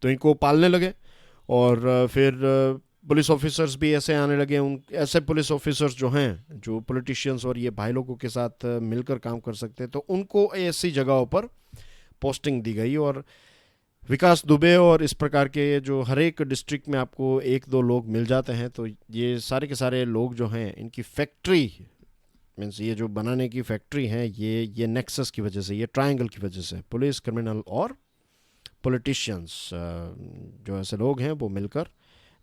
तो इनको पालने लगे। और फिर पुलिस ऑफिसर्स भी ऐसे आने लगे। ऐसे पुलिस ऑफिसर्स जो हैं, जो पॉलिटिशियंस और ये भाई लोगों के साथ मिलकर काम कर सकते हैं, तो उनको ऐसी जगहों पर पोस्टिंग दी गई। और विकास दुबे और इस प्रकार के जो हर एक डिस्ट्रिक्ट में आपको 1-2 लोग मिल जाते हैं, तो ये सारे के सारे लोग जो हैं, इनकी फैक्ट्री, मीन्स ये जो बनाने की फैक्ट्री है, ये नेक्सस की वजह से, ये ट्रायंगल की वजह से, पुलिस, क्रिमिनल और पॉलिटिशियंस, जो ऐसे लोग हैं वो मिलकर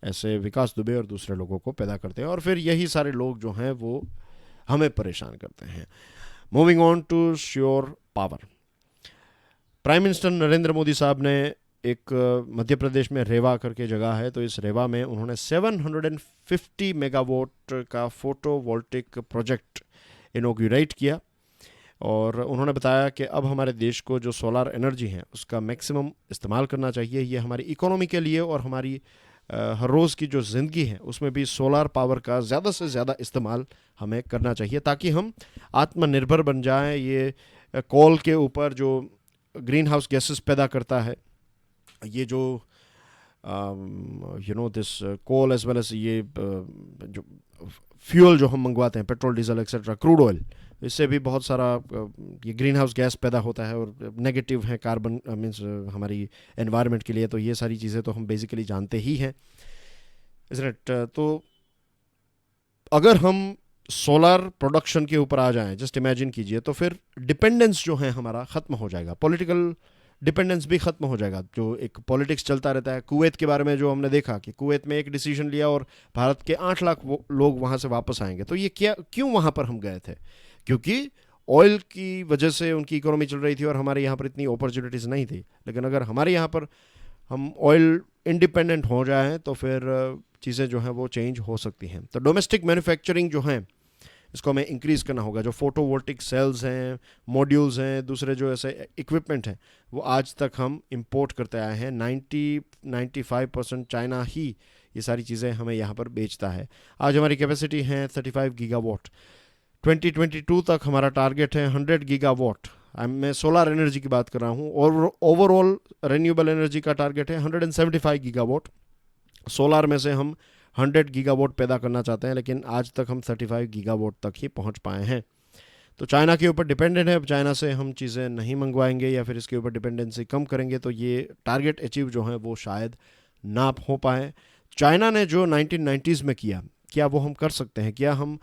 ऐसे विकास दुबे और दूसरे लोगों को पैदा करते हैं। और फिर यही सारे लोग जो हैं वो हमें परेशान करते हैं। Moving on to sure power. Prime minister Narendra Modi साहब ने एक मध्य प्रदेश में रेवा करके जगह है, तो इस रेवा में उन्होंने 750 मेगावाट का फोटोवोल्टिक प्रोजेक्ट इनॉग्रेट किया और उन्होंने बताया कि अब हमारे देश को जो सोलर एनर्जी है उसका मैक्सिमम इस्तेमाल करना चाहिए। ये हमारी इकोनॉमी के लिए और हमारी हर रोज़ की जो ज़िंदगी है उसमें भी सोलर पावर का ज़्यादा से ज़्यादा इस्तेमाल हमें करना चाहिए ताकि हम आत्मनिर्भर बन जाएं। ये कोल के ऊपर जो ग्रीन हाउस गैसेस पैदा करता है, ये जो this coal as well as ये जो फ्यूल जो हम मंगवाते हैं, petrol diesel etcetera, crude oil, इससे भी बहुत सारा ये ग्रीन हाउस गैस पैदा होता है और नेगेटिव है कार्बन मीन्स हमारी एनवायरनमेंट के लिए। तो ये सारी चीज़ें तो हम बेसिकली जानते ही हैं, इज़न्ट इट? तो अगर हम सोलर प्रोडक्शन के ऊपर आ जाएं, जस्ट इमेजिन कीजिए, तो फिर डिपेंडेंस जो है हमारा ख़त्म हो जाएगा, पॉलिटिकल डिपेंडेंस भी ख़त्म हो जाएगा। जो एक पॉलिटिक्स चलता रहता है, कुवैत के बारे में जो हमने देखा कि कुवैत में एक डिसीजन लिया और भारत के 8 लाख लोग वहाँ से वापस आएंगे। तो ये क्यों वहाँ पर हम गए थे? क्योंकि ऑयल की वजह से उनकी इकोनॉमी चल रही थी और हमारे यहाँ पर इतनी अपॉर्चुनिटीज़ नहीं थी। लेकिन अगर हमारे यहाँ पर हम ऑयल इंडिपेंडेंट हो जाएं तो फिर चीज़ें जो हैं वो चेंज हो सकती हैं। तो डोमेस्टिक मैन्युफैक्चरिंग जो है इसको हमें इंक्रीज़ करना होगा। जो फोटोवोल्टिक सेल्स हैं, मॉड्यूल्स हैं, दूसरे जो ऐसे इक्विपमेंट हैं, वो आज तक हम इंपोर्ट करते आए हैं। 95% चाइना ही ये सारी चीज़ें हमें यहाँ पर बेचता है। आज हमारी कैपेसिटी है 35 गीगावाट। 2022 तक हमारा टारगेट है 100 गीगावाट। मैं सोलर एनर्जी की बात कर रहा हूँ और ओवरऑल रिन्यूएबल एनर्जी का टारगेट है 175 गीगावाट। सोलर में से हम 100 गीगावाट पैदा करना चाहते हैं, लेकिन आज तक हम 35 गीगावाट तक ही पहुंच पाए हैं। तो चाइना के ऊपर डिपेंडेंट है। अब चाइना से हम चीज़ें नहीं मंगवाएंगे या फिर इसके ऊपर डिपेंडेंसी कम करेंगे तो ये टारगेट अचीव जो है वो शायद ना हो पाए। चाइना ने जो 1990s में किया, क्या वो हम कर सकते हैं? क्या हम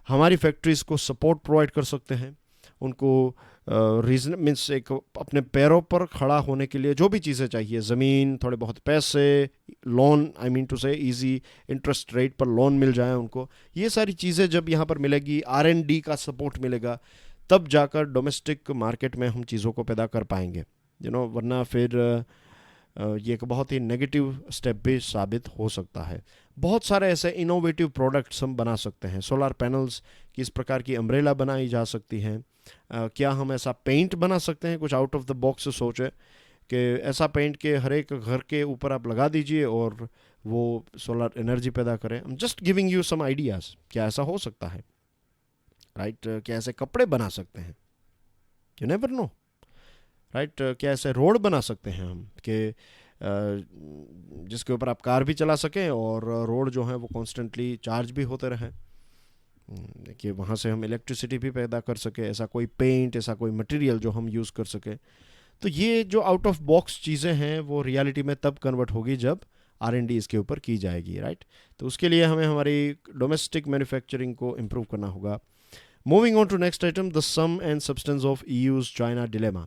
हमारी फैक्ट्रीज़ को सपोर्ट प्रोवाइड कर सकते हैं? उनको रीजन मीन्स एक अपने पैरों पर खड़ा होने के लिए जो भी चीज़ें चाहिए, ज़मीन, थोड़े बहुत पैसे, लोन, आई मीन टू से इजी इंटरेस्ट रेट पर लोन मिल जाए उनको, ये सारी चीज़ें जब यहाँ पर मिलेगी, R&D का सपोर्ट मिलेगा, तब जाकर डोमेस्टिक मार्केट में हम चीज़ों को पैदा कर पाएंगे। वरना फिर ये एक बहुत ही नेगेटिव स्टेप भी साबित हो सकता है। बहुत सारे ऐसे इनोवेटिव प्रोडक्ट्स हम बना सकते हैं। सोलर पैनल्स की इस प्रकार की अम्ब्रेला बनाई जा सकती हैं। क्या हम ऐसा पेंट बना सकते हैं? कुछ आउट ऑफ द बॉक्स सोचे कि ऐसा पेंट के हर एक घर के ऊपर आप लगा दीजिए और वो सोलर एनर्जी पैदा करें। I am just giving you some ideas. क्या ऐसा हो सकता है? राइट? क्या ऐसे कपड़े बना सकते हैं? You never know, right? क्या ऐसे रोड बना सकते हैं हम कि जिसके ऊपर आप कार भी चला सकें और रोड जो है वो कॉन्स्टेंटली चार्ज भी होते रहें, कि वहाँ से हम इलेक्ट्रिसिटी भी पैदा कर सके। ऐसा कोई पेंट, ऐसा कोई मटेरियल जो हम यूज़ कर सके। तो ये जो आउट ऑफ बॉक्स चीज़ें हैं वो रियलिटी में तब कन्वर्ट होगी जब R&D इसके ऊपर की जाएगी, राइट? तो उसके लिए हमें हमारी डोमेस्टिक मैन्युफैक्चरिंग को इम्प्रूव करना होगा। Moving on to next item, the sum and substance of EU's China dilemma.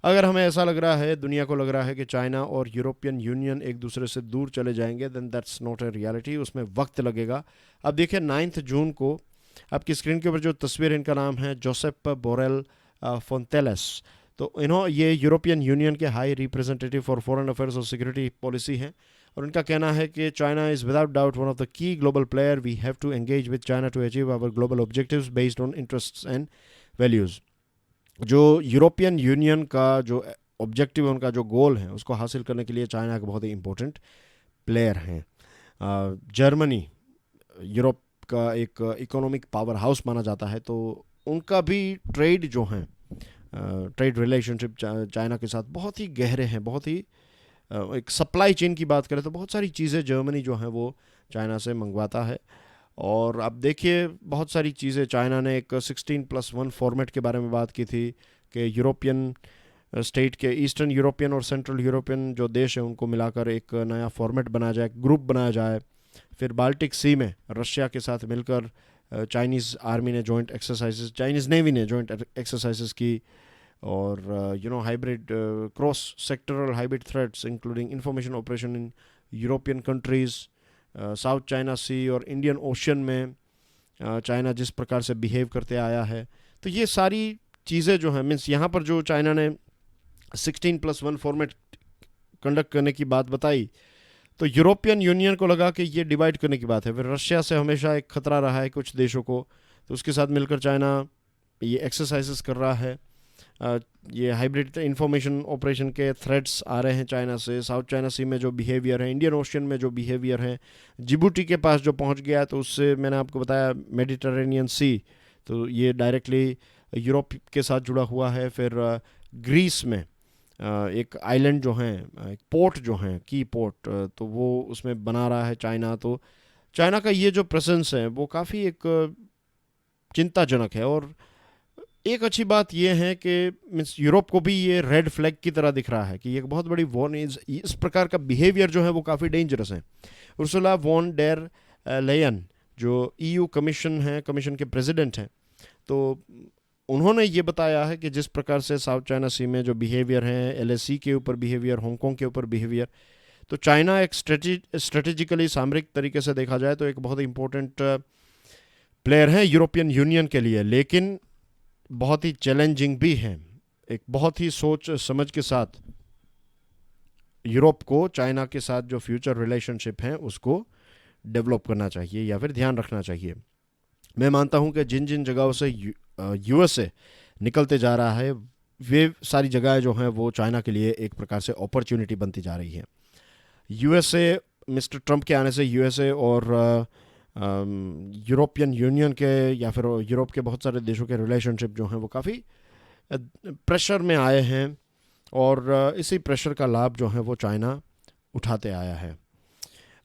अगर हमें ऐसा लग रहा है, दुनिया को लग रहा है कि चाइना और यूरोपियन यूनियन एक दूसरे से दूर चले जाएंगे, then that's not a reality. उसमें वक्त लगेगा। अब देखिए 9 जून को आपकी स्क्रीन के ऊपर जो तस्वीर, इनका नाम है जोसेप बोरेल फोंटेलेस। तो ये यूरोपियन यूनियन के high representative for foreign affairs और सिक्योरिटी पॉलिसी हैं और उनका कहना है कि China is without doubt one of the key global player. We have to engage with China to achieve our global objectives based on interests and values. जो यूरोपियन यूनियन का जो ऑब्जेक्टिव है, उनका जो गोल है, उसको हासिल करने के लिए चाइना का बहुत ही इंपॉर्टेंट प्लेयर हैं। जर्मनी यूरोप का एक इकोनॉमिक पावर हाउस माना जाता है, तो उनका भी ट्रेड जो है, ट्रेड रिलेशनशिप चाइना के साथ बहुत ही गहरे हैं। बहुत ही एक सप्लाई चेन की बात करें तो बहुत सारी चीज़ें जर्मनी जो है वो चाइना से मंगवाता है। और अब देखिए बहुत सारी चीज़ें, चाइना ने एक 16+1 फॉर्मेट के बारे में बात की थी कि यूरोपियन स्टेट के ईस्टर्न यूरोपियन और सेंट्रल यूरोपियन जो देश है उनको मिलाकर एक नया फॉर्मेट बनाया जाए, ग्रुप बनाया जाए। फिर बाल्टिक सी में रशिया के साथ मिलकर चाइनीज़ आर्मी ने जॉइंट एक्सरसाइजेस, चाइनीज़ नेवी ने जॉइंट एक्सरसाइजेस की। और hybrid cross sectoral hybrid threats including information operation in European countries, South China Sea और इंडियन ओशन में चाइना जिस प्रकार से बिहेव करते आया है। तो ये सारी चीज़ें जो हैं, मीन्स यहाँ पर जो चाइना ने 16+1 फॉर्मेट कंडक्ट करने की बात बताई तो यूरोपियन यूनियन को लगा कि ये डिवाइड करने की बात है। फिर रशिया से हमेशा एक खतरा रहा है कुछ देशों को, तो उसके साथ मिलकर चाइना ये एक्सरसाइजेस कर रहा है। ये हाइब्रिड इंफॉर्मेशन ऑपरेशन के थ्रेड्स आ रहे हैं चाइना से। साउथ चाइना सी में जो बिहेवियर है, इंडियन ओशियन में जो बिहेवियर है, जिबूटी के पास जो पहुंच गया, तो उससे मैंने आपको बताया मेडिटरेनियन सी, तो ये डायरेक्टली यूरोप के साथ जुड़ा हुआ है। फिर ग्रीस में एक आइलैंड जो हैं, एक पोर्ट जो हैं, की पोर्ट, तो वो उसमें बना रहा है चाइना। तो चाइना का ये जो प्रेजेंस है वो काफ़ी एक चिंताजनक है। और एक अच्छी बात ये है कि मीन्स यूरोप को भी ये रेड फ्लैग की तरह दिख रहा है कि ये एक बहुत बड़ी वॉर्निंग, इस प्रकार का बिहेवियर जो है वो काफ़ी डेंजरस है। उर्सुला वॉन डेर लेयन जो ईयू कमीशन है, कमीशन के प्रेसिडेंट हैं, तो उन्होंने ये बताया है कि जिस प्रकार से साउथ चाइना सी में जो बिहेवियर है, एलएसी के ऊपर बिहेवियर, हांगकांग के ऊपर बिहेवियर, तो चाइना एक स्ट्रेटेजिकली सामरिक तरीके से देखा जाए तो एक बहुत इंपॉर्टेंट प्लेयर है यूरोपियन यूनियन के लिए, लेकिन बहुत ही चैलेंजिंग भी है। एक बहुत ही सोच समझ के साथ यूरोप को चाइना के साथ जो फ्यूचर रिलेशनशिप है उसको डेवलप करना चाहिए या फिर ध्यान रखना चाहिए। मैं मानता हूं कि जिन जिन जगहों से यूएसए निकलते जा रहा है वे सारी जगहें जो हैं वो चाइना के लिए एक प्रकार से अपॉर्चुनिटी बनती जा रही है। यूएसए, मिस्टर ट्रंप के आने से यूएसए और यूरोपियन यूनियन के या फिर यूरोप के बहुत सारे देशों के रिलेशनशिप जो हैं वो काफ़ी प्रेशर में आए हैं, और इसी प्रेशर का लाभ जो है वो चाइना उठाते आया है।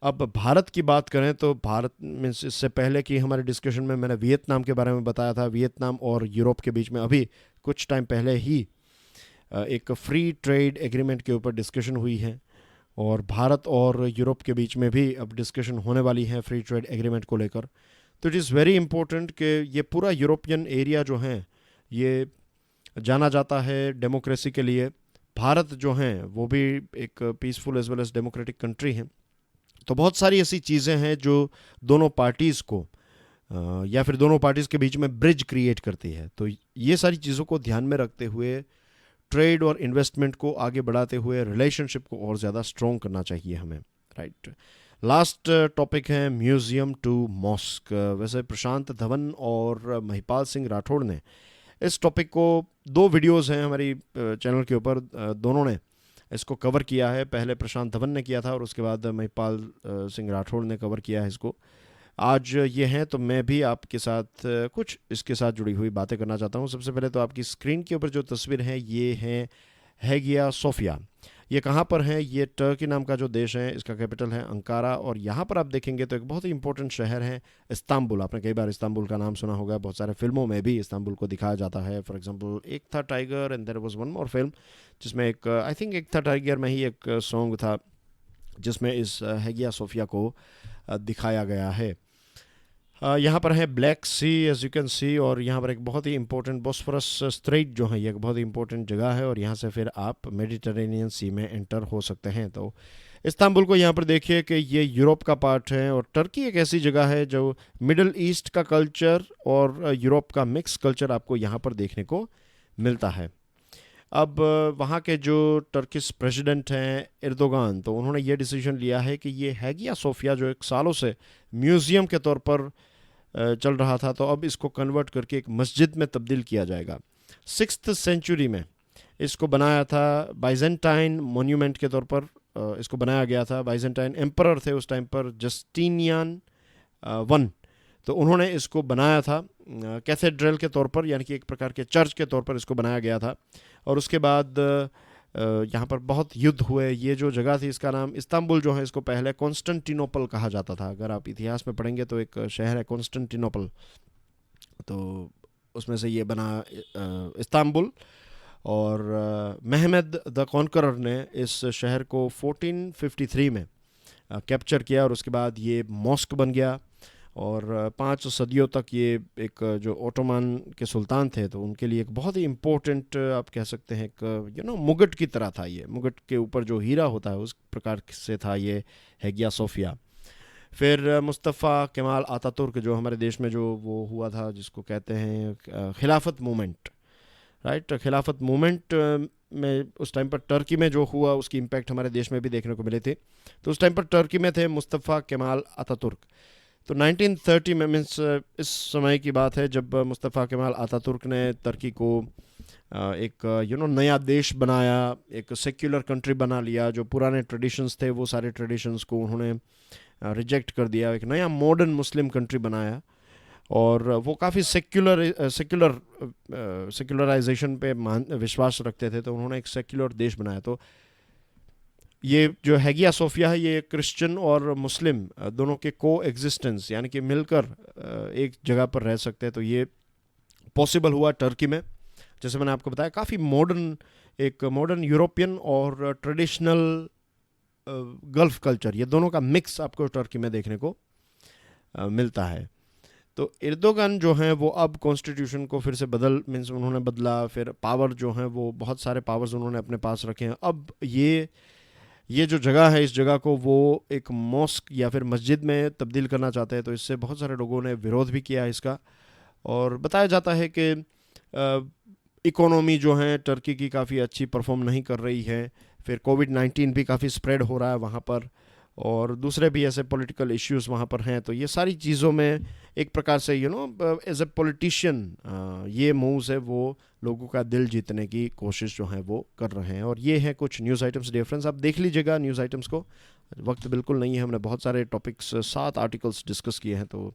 अब भारत की बात करें तो भारत में इससे पहले की हमारे डिस्कशन में मैंने वियतनाम के बारे में बताया था। वियतनाम और यूरोप के बीच में अभी कुछ टाइम पहले ही एक फ्री ट्रेड एग्रीमेंट के ऊपर डिस्कशन हुई है, और भारत और यूरोप के बीच में भी अब डिस्कशन होने वाली है फ्री ट्रेड एग्रीमेंट को लेकर। तो इट इज़ वेरी इंपॉर्टेंट कि ये पूरा यूरोपियन एरिया जो है ये जाना जाता है डेमोक्रेसी के लिए। भारत जो है वो भी एक peaceful as well as democratic country है। तो बहुत सारी ऐसी चीज़ें हैं जो दोनों पार्टीज़ को या फिर दोनों पार्टीज़ के बीच में ब्रिज क्रिएट करती है। तो ये सारी चीज़ों को ध्यान में रखते हुए ट्रेड और इन्वेस्टमेंट को आगे बढ़ाते हुए रिलेशनशिप को और ज़्यादा स्ट्रॉन्ग करना चाहिए हमें, राइट। लास्ट टॉपिक है म्यूज़ियम टू मॉस्क। वैसे प्रशांत धवन और महिपाल सिंह राठौड़ ने इस टॉपिक को, 2 वीडियोज़ हैं हमारी चैनल के ऊपर, दोनों ने इसको कवर किया है। पहले प्रशांत धवन ने किया था और उसके बाद महिपाल सिंह राठौड़ ने कवर किया है इसको। आज ये हैं तो मैं भी आपके साथ कुछ इसके साथ जुड़ी हुई बातें करना चाहता हूँ। सबसे पहले तो आपकी स्क्रीन के ऊपर जो तस्वीर है ये है हैगिया सोफिया। ये कहाँ पर है? ये टर्की नाम का जो देश है इसका कैपिटल है अंकारा, और यहाँ पर आप देखेंगे तो एक बहुत ही इंपॉर्टेंट शहर है इस्तांबुल। आपने कई बार इस्तांबुल का नाम सुना होगा, बहुत सारे फिल्मों में भी इस्तांबुल को दिखाया जाता है। फॉर एग्जांपल एक था tiger and there was one more film जिसमें एक आई थिंक एक था टाइगर में ही एक सॉन्ग था जिसमें इस हैगिया सोफिया को दिखाया गया है। यहाँ पर है Black Sea as you can see, और यहाँ पर एक बहुत ही इंपॉर्टेंट बॉस्फोरस स्ट्रेट जो है ये एक बहुत ही इंपॉर्टेंट जगह है, और यहाँ से फिर आप मेडिटेरेनियन सी में एंटर हो सकते हैं। तो इस्तांबुल को यहाँ पर देखिए कि ये यूरोप का पार्ट है, और टर्की एक ऐसी जगह है जो मिडल ईस्ट का कल्चर और यूरोप का मिक्स कल्चर आपको यहाँ पर देखने को मिलता है। अब वहाँ के जो टर्किश प्रेसिडेंट हैं एर्दोगान, तो उन्होंने ये डिसीजन लिया है कि ये हैगिया सोफिया जो एक सालों से म्यूज़ियम के तौर पर चल रहा था, तो अब इसको कन्वर्ट करके एक मस्जिद में तब्दील किया जाएगा। 6th सेंचुरी में इसको बनाया था, बाइजेंटाइन मोन्यूमेंट के तौर पर इसको बनाया गया था। बाइजेंटाइन एम्परर थे उस टाइम पर, जस्टिनियन 1, तो उन्होंने इसको बनाया था कैथेड्रल के तौर पर, यानी कि एक प्रकार के चर्च के तौर पर इसको बनाया गया था। और उसके बाद यहाँ पर बहुत युद्ध हुए। ये जो जगह थी इसका नाम इस्तांबुल जो है इसको पहले कॉन्स्टेंटिनोपल कहा जाता था। अगर आप इतिहास में पढ़ेंगे तो एक शहर है कॉन्स्टेंटिनोपल, तो उसमें से ये बना इस्तांबुल। और महमद द कॉन्करर ने इस शहर को 1453 में कैप्चर किया, और उसके बाद ये मॉस्क बन गया। और 5 सदियों तक ये एक जो ओटोमान के सुल्तान थे तो उनके लिए एक बहुत ही इम्पोर्टेंट आप कह सकते हैं एक मुगट की तरह था। ये मुगट के ऊपर जो हीरा होता है उस प्रकार से था ये हैगिया सोफिया। फिर मुस्तफ़ा केमाल आतातुर्क जो हमारे देश में जो वो हुआ था जिसको कहते हैं खिलाफत मूवमेंट, राइट। खिलाफत मूवमेंट में उस टाइम पर टर्की में जो हुआ उसकी इम्पैक्ट हमारे देश में भी देखने को मिले थे। तो उस टाइम पर टर्की में थे मुस्तफ़ा केमाल अतातुर्क। तो 1930 में मीन्स इस समय की बात है जब मुस्तफ़ा केमाल अतातुर्क ने टर्की को एक नया देश बनाया, एक सेक्युलर कंट्री बना लिया। जो पुराने ट्रेडिशंस थे वो सारे ट्रेडिशंस को उन्होंने रिजेक्ट कर दिया, एक नया मॉडर्न मुस्लिम कंट्री बनाया। और वो काफ़ी सेक्युलराइजेशन पे विश्वास रखते थे, तो उन्होंने एक सेक्युलर देश बनाया। तो ये जो हैगिया सोफिया है ये क्रिश्चियन और मुस्लिम दोनों के को एग्जिस्टेंस यानी कि मिलकर एक जगह पर रह सकते हैं। तो ये पॉसिबल हुआ टर्की में। जैसे मैंने आपको बताया काफ़ी एक मॉडर्न यूरोपियन और ट्रेडिशनल गल्फ कल्चर, ये दोनों का मिक्स आपको टर्की में देखने को मिलता है। तो एर्दोगन जो हैं वो अब कॉन्स्टिट्यूशन को फिर से मीन्स उन्होंने बदला। फिर पावर जो हैं वो बहुत सारे पावर्स उन्होंने अपने पास रखे हैं। अब ये जो जगह है इस जगह को वो एक मॉस्क या फिर मस्जिद में तब्दील करना चाहते हैं। तो इससे बहुत सारे लोगों ने विरोध भी किया इसका। और बताया जाता है कि इकोनॉमी जो है टर्की की काफ़ी अच्छी परफॉर्म नहीं कर रही है। फिर कोविड-19 भी काफ़ी स्प्रेड हो रहा है वहाँ पर, और दूसरे भी ऐसे पॉलिटिकल इश्यूज वहाँ पर हैं। तो ये सारी चीज़ों में एक प्रकार से एज ए पॉलिटिशियन ये मूव्स है वो लोगों का दिल जीतने की कोशिश जो है वो कर रहे हैं। और ये है कुछ न्यूज़ आइटम्स डिफरेंस। आप देख लीजिएगा न्यूज़ आइटम्स को, वक्त बिल्कुल नहीं है, हमने बहुत सारे टॉपिक्स 7 आर्टिकल्स डिस्कस किए हैं। तो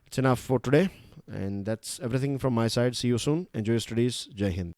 it's enough for today and that's everything from my side. See you soon, enjoy studies, जय हिंद।